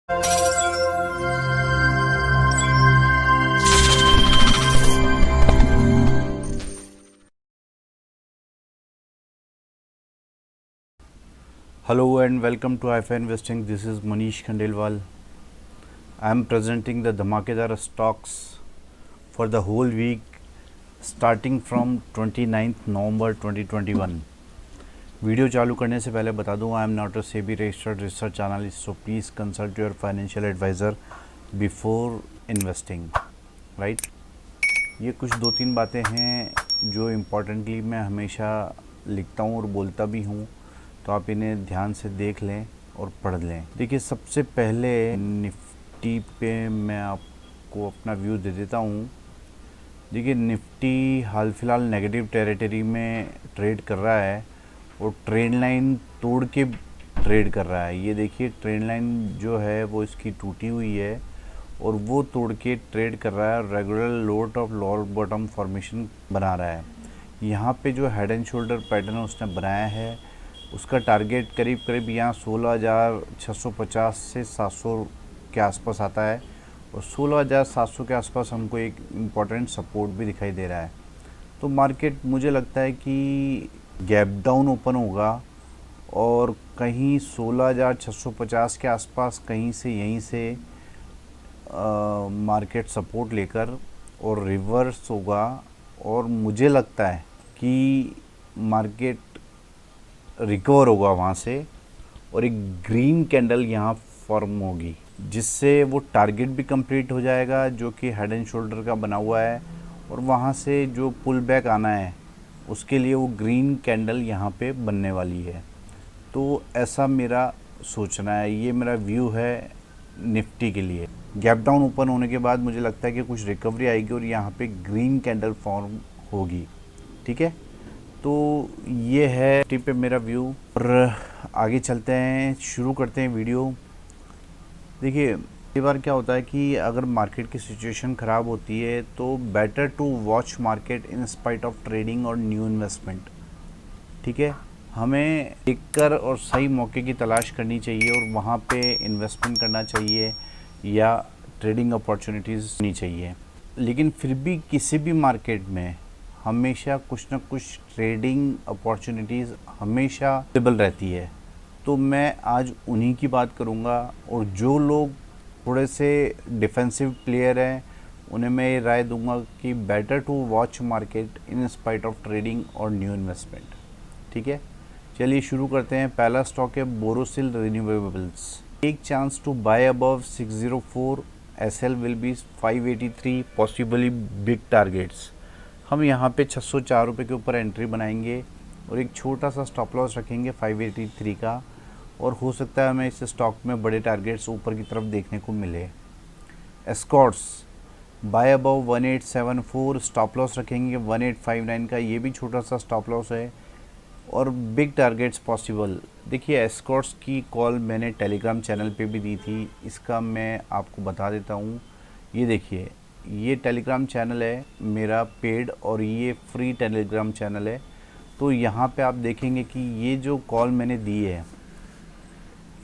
Hello and welcome to IFA Investing. This is Manish Khandelwal. I am presenting the धमाकेदार stocks for the whole week starting from 29th November 2021. Video चालू करने से पहले बता दूं, I am not a SEBI registered research analyst, so please consult your financial adviser before investing, right. ये कुछ 2-3 बातें हैं जो इम्पोर्टेंटली मैं हमेशा लिखता हूँ और बोलता भी हूँ, तो आप इन्हें ध्यान से देख लें और पढ़ लें। देखिए, सबसे पहले निफ्टी पे मैं आपको अपना व्यू दे देता हूँ। देखिए, निफ्टी हाल फिलहाल नेगेटिव टेरिटरी में ट्रेड कर रहा है और ट्रेंड लाइन तोड़ के ट्रेड कर रहा है। ये देखिए, ट्रेंड लाइन जो है वो इसकी टूटी हुई है और वो तोड़ के ट्रेड कर रहा है। Regular lower top lower bottom formation बना रहा है। यहाँ पे जो हेड एंड शोल्डर पैटर्न उसने बनाया है, उसका टारगेट करीब करीब यहाँ 16,650 से 700 के आसपास आता है और 16,700 के आसपास हमको एक इम्पॉर्टेंट सपोर्ट भी दिखाई दे रहा है। तो मार्केट मुझे लगता है कि गैप डाउन ओपन होगा और कहीं 16,650 के आसपास कहीं से यहीं से मार्केट सपोर्ट लेकर और रिवर्स होगा और मुझे लगता है कि मार्केट रिकवर होगा वहाँ से और एक ग्रीन कैंडल यहाँ फॉर्म होगी, जिससे वो टारगेट भी कंप्लीट हो जाएगा जो कि हेड एंड शोल्डर का बना हुआ है, और वहाँ से जो पुल बैक आना है उसके लिए वो ग्रीन कैंडल यहाँ पे बनने वाली है। तो ऐसा मेरा सोचना है, ये मेरा व्यू है निफ्टी के लिए। गैप डाउन ओपन होने के बाद मुझे लगता है कि कुछ रिकवरी आएगी और यहाँ पे ग्रीन कैंडल फॉर्म होगी, ठीक है। तो ये है निफ्टी पे मेरा व्यू और आगे चलते हैं, शुरू करते हैं वीडियो। देखिए, कई बार क्या होता है कि अगर मार्केट की सिचुएशन ख़राब होती है तो better to watch market in spite of trading और न्यू इन्वेस्टमेंट, ठीक है। हमें देखकर और सही मौके की तलाश करनी चाहिए और वहाँ पे इन्वेस्टमेंट करना चाहिए या ट्रेडिंग अपॉर्चुनिटीज़ नहीं चाहिए। लेकिन फिर भी किसी भी मार्केट में हमेशा कुछ ना कुछ ट्रेडिंग अपॉर्चुनिटीज़ हमेशा अवेलेबल रहती है। तो मैं आज उन्हीं की बात करूँगा और जो लोग थोड़े से डिफेंसिव प्लेयर हैं उन्हें मैं ये राय दूंगा कि better to watch market in spite of trading और न्यू इन्वेस्टमेंट, ठीक है। चलिए शुरू करते हैं। पहला स्टॉक है बोरोसिल रिन्यूएबल्स। एक chance to buy above 604, SL will be 583, possibly big targets. हम यहाँ पे 604 रुपये के ऊपर एंट्री बनाएंगे और एक छोटा सा स्टॉप लॉस रखेंगे 583 का, और हो सकता है हमें इस स्टॉक में बड़े टारगेट्स ऊपर की तरफ देखने को मिले। Escorts buy above 1874, stop loss रखेंगे 1859 का, ये भी छोटा सा स्टॉप लॉस है और बिग टारगेट्स पॉसिबल। देखिए, एस्कॉर्ट्स की कॉल मैंने टेलीग्राम चैनल पे भी दी थी, इसका मैं आपको बता देता हूँ। ये देखिए, ये टेलीग्राम चैनल है मेरा पेड और ये फ्री टेलीग्राम चैनल है। तो यहाँ पे आप देखेंगे कि ये जो कॉल मैंने दी है,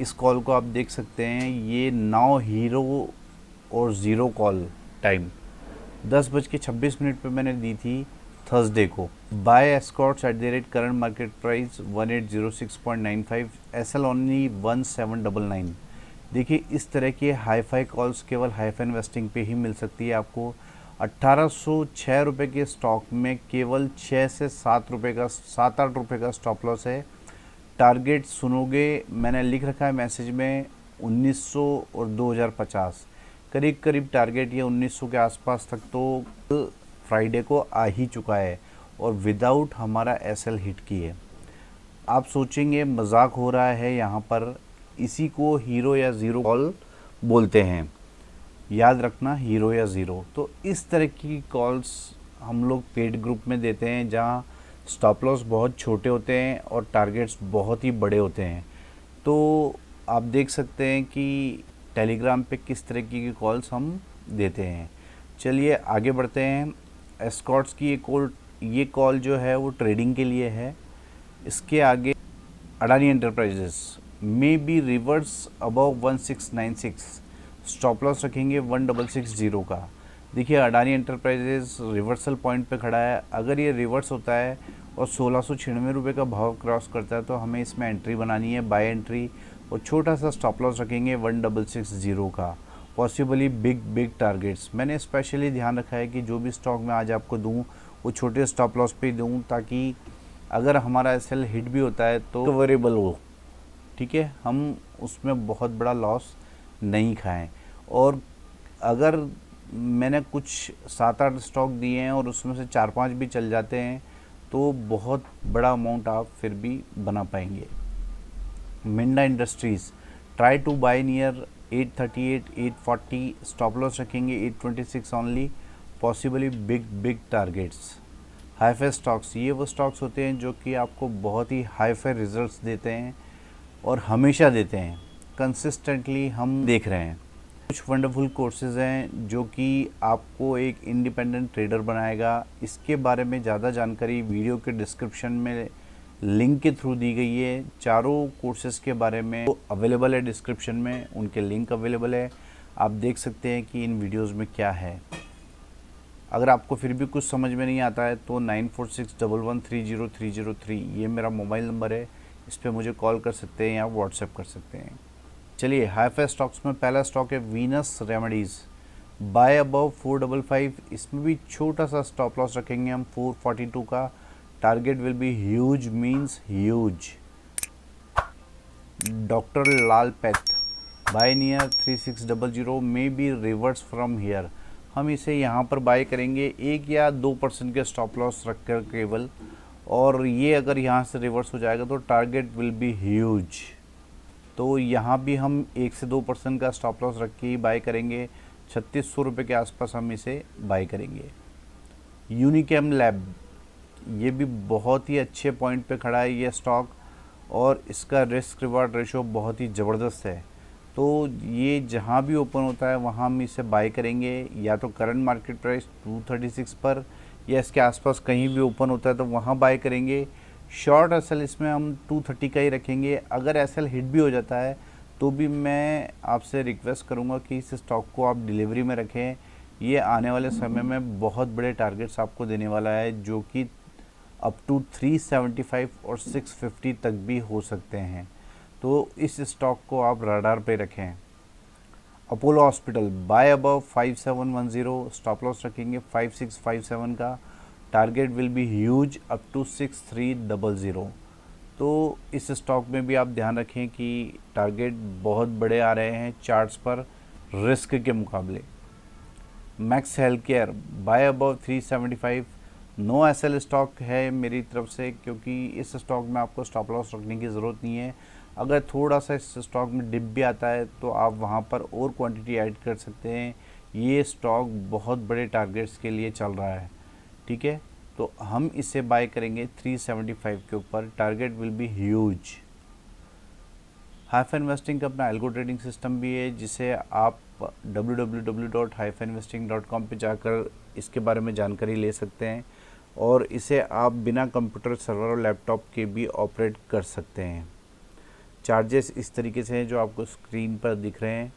इस कॉल को आप देख सकते हैं, ये 9 हीरो और 0 कॉल टाइम 10:26 पे मैंने दी थी थर्सडे को। Buy Escorts at the rate current market price 1806.95, SL only 1799। देखिए, इस तरह के हाई फाई कॉल्स केवल हाईफा इन्वेस्टिंग पे ही मिल सकती है आपको। 1806 रुपये के स्टॉक में केवल 6 से 7 रुपये का 7-8 रुपये का स्टॉप लॉस है। टारगेट सुनोगे, मैंने लिख रखा है मैसेज में 1900 और 2050, करीब करीब टारगेट ये 1900 के आसपास तक तो फ्राइडे को आ ही चुका है और विदाउट हमारा SL हिट की है। आप सोचेंगे मजाक हो रहा है यहाँ पर, इसी को हीरो या ज़ीरो कॉल बोलते हैं, याद रखना, हीरो या ज़ीरो। तो इस तरह की कॉल्स हम लोग पेड ग्रुप में देते हैं जहाँ स्टॉप लॉस बहुत छोटे होते हैं और टारगेट्स बहुत ही बड़े होते हैं। तो आप देख सकते हैं कि टेलीग्राम पे किस तरह की कॉल्स हम देते हैं। चलिए आगे बढ़ते हैं। एस्कॉर्ट्स की ये कॉल जो है वो ट्रेडिंग के लिए है। इसके आगे Adani enterprises may be reverse above 1696, stop loss रखेंगे 1660 का। देखिए अडानी एंटरप्राइजेज रिवर्सल पॉइंट पे खड़ा है, अगर ये रिवर्स होता है और 1696 रुपये का भाव क्रॉस करता है तो हमें इसमें एंट्री बनानी है, बाय एंट्री, और छोटा सा स्टॉप लॉस रखेंगे 1660 का। पॉसिबली बिग टारगेट्स मैंने स्पेशली ध्यान रखा है कि जो भी स्टॉक मैं आज आपको दूं वो छोटे स्टॉप लॉस पे दूं, ताकि अगर हमारा एसएल हिट भी होता है तो कवरेबल हो, ठीक है, हम उसमें बहुत बड़ा लॉस नहीं खाएं। और अगर मैंने कुछ 7-8 स्टॉक दिए हैं और उसमें से 4-5 भी चल जाते हैं तो बहुत बड़ा अमाउंट आप फिर भी बना पाएंगे। Minda Industries, try to buy near 838, 840, stop loss रखेंगे 826 only, possibly big targets. HiFi stocks, ये वो स्टॉक्स होते हैं जो कि आपको बहुत ही हाईफाई रिजल्ट्स देते हैं और हमेशा देते हैं, कंसिस्टेंटली हम देख रहे हैं। कुछ वंडरफुल कोर्सेज हैं जो कि आपको एक इंडिपेंडेंट ट्रेडर बनाएगा। इसके बारे में ज़्यादा जानकारी वीडियो के डिस्क्रिप्शन में लिंक के थ्रू दी गई है। चारों कोर्सेज के बारे में अवेलेबल है, डिस्क्रिप्शन में उनके लिंक अवेलेबल है, आप देख सकते हैं कि इन वीडियोज़ में क्या है। अगर आपको फिर भी कुछ समझ में नहीं आता है तो 9461130303 ये मेरा मोबाइल नंबर है, इस पर मुझे कॉल कर सकते हैं या व्हाट्सएप कर सकते हैं। चलिए हाईफाई स्टॉक्स में पहला स्टॉक है वीनस रेमेडीज़, बाय अबव 455, इसमें भी छोटा सा स्टॉप लॉस रखेंगे हम 442 का। Target will be huge, means huge. Doctor Lal path, buy near 3600, maybe reverse from here, हम इसे यहाँ पर बाय करेंगे 1 या 2% के स्टॉप लॉस रखकर केवल, और ये अगर यहाँ से रिवर्स हो जाएगा तो टारगेट विल बी ह्यूज। तो यहाँ भी हम 1 से 2% का स्टॉप लॉस रख के ही बाय करेंगे, 3600 रुपये के आसपास हम इसे बाय करेंगे। यूनिकेम लैब, ये भी बहुत ही अच्छे पॉइंट पे खड़ा है ये स्टॉक, और इसका रिस्क रिवार्ड रेशो बहुत ही ज़बरदस्त है। तो ये जहाँ भी ओपन होता है वहाँ हम इसे बाय करेंगे, या तो करंट मार्केट प्राइस 236 पर या इसके आसपास कहीं भी ओपन होता है तो वहाँ बाय करेंगे। शॉर्ट एसएल इसमें हम 230 का ही रखेंगे। अगर एसएल हिट भी हो जाता है तो भी मैं आपसे रिक्वेस्ट करूँगा कि इस स्टॉक को आप डिलीवरी में रखें, ये आने वाले समय में बहुत बड़े टारगेट्स आपको देने वाला है, जो कि अप टू 375 और 650 तक भी हो सकते हैं। तो इस स्टॉक को आप रडार पे रखें। Apollo hospital, buy above 5710, stop loss रखेंगे 5657 का। Target will be huge up to 6300। तो इस स्टॉक में भी आप ध्यान रखें कि टारगेट बहुत बड़े आ रहे हैं चार्ट्स पर रिस्क के मुकाबले। Max health care, buy above 375, no SL stock है मेरी तरफ से, क्योंकि इस स्टॉक में आपको स्टॉप लॉस रखने की ज़रूरत नहीं है। अगर थोड़ा सा इस स्टॉक में डिप भी आता है तो आप वहाँ पर और क्वांटिटी ऐड कर सकते हैं। ये स्टॉक बहुत बड़े टारगेट्स के लिए चल रहा है, ठीक है, तो हम इसे बाय करेंगे 375 के ऊपर। Target will be huge. HiFi investing का अपना एल्गो ट्रेडिंग सिस्टम भी है, जिसे आप www.haifainvesting.com पे जाकर इसके बारे में जानकारी ले सकते हैं, और इसे आप बिना कंप्यूटर, सर्वर और लैपटॉप के भी ऑपरेट कर सकते हैं। चार्जेस इस तरीके से हैं जो आपको स्क्रीन पर दिख रहे हैं,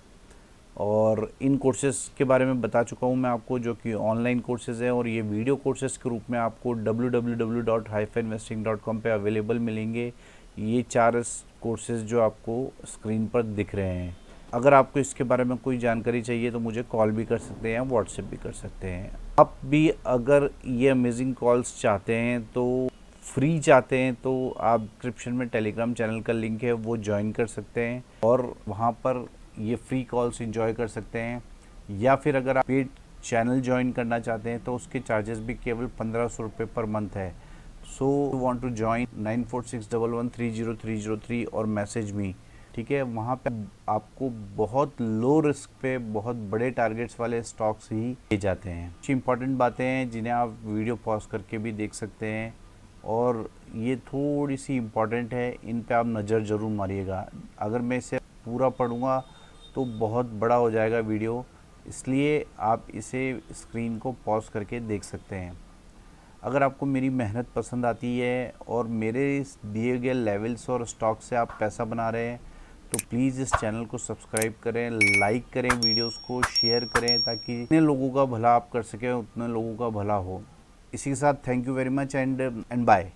और इन कोर्सेज़ के बारे में बता चुका हूँ मैं आपको, जो कि ऑनलाइन कोर्सेज़ हैं, और ये वीडियो कोर्सेज़ के रूप में आपको www.haifainvesting.com पे अवेलेबल मिलेंगे। ये 4 कोर्सेज़ जो आपको स्क्रीन पर दिख रहे हैं। अगर आपको इसके बारे में कोई जानकारी चाहिए तो मुझे कॉल भी कर सकते हैं या व्हाट्सएप भी कर सकते हैं। आप भी अगर ये अमेजिंग कॉल्स चाहते हैं, तो फ्री चाहते हैं, तो आप डिस्क्रिप्शन में टेलीग्राम चैनल का लिंक है, वो ज्वाइन कर सकते हैं और वहाँ पर ये फ्री कॉल्स एंजॉय कर सकते हैं। या फिर अगर आप पेड चैनल ज्वाइन करना चाहते हैं तो उसके चार्जेस भी केवल 1500 रुपये पर मंथ है। सो वांट टू ज्वाइन 9461113003 और मैसेज मी, ठीक है। वहाँ पे आपको बहुत लो रिस्क पे बहुत बड़े टारगेट्स वाले स्टॉक्स ही दिए जाते हैं। कुछ इंपॉर्टेंट बातें हैं जिन्हें आप वीडियो पॉज करके भी देख सकते हैं, और ये थोड़ी सी इम्पॉर्टेंट है, इन पे आप नज़र ज़रूर मारिएगा। अगर मैं इसे पूरा पढ़ूँगा तो बहुत बड़ा हो जाएगा वीडियो, इसलिए आप इसे स्क्रीन को पॉज करके देख सकते हैं। अगर आपको मेरी मेहनत पसंद आती है और मेरे इस दिए गए लेवल्स और स्टॉक से आप पैसा बना रहे हैं, तो प्लीज़ इस चैनल को सब्सक्राइब करें, लाइक करें, वीडियोस को शेयर करें, ताकि जितने लोगों का भला आप कर सकें उतने लोगों का भला हो। इसी के साथ thank you very much and bye.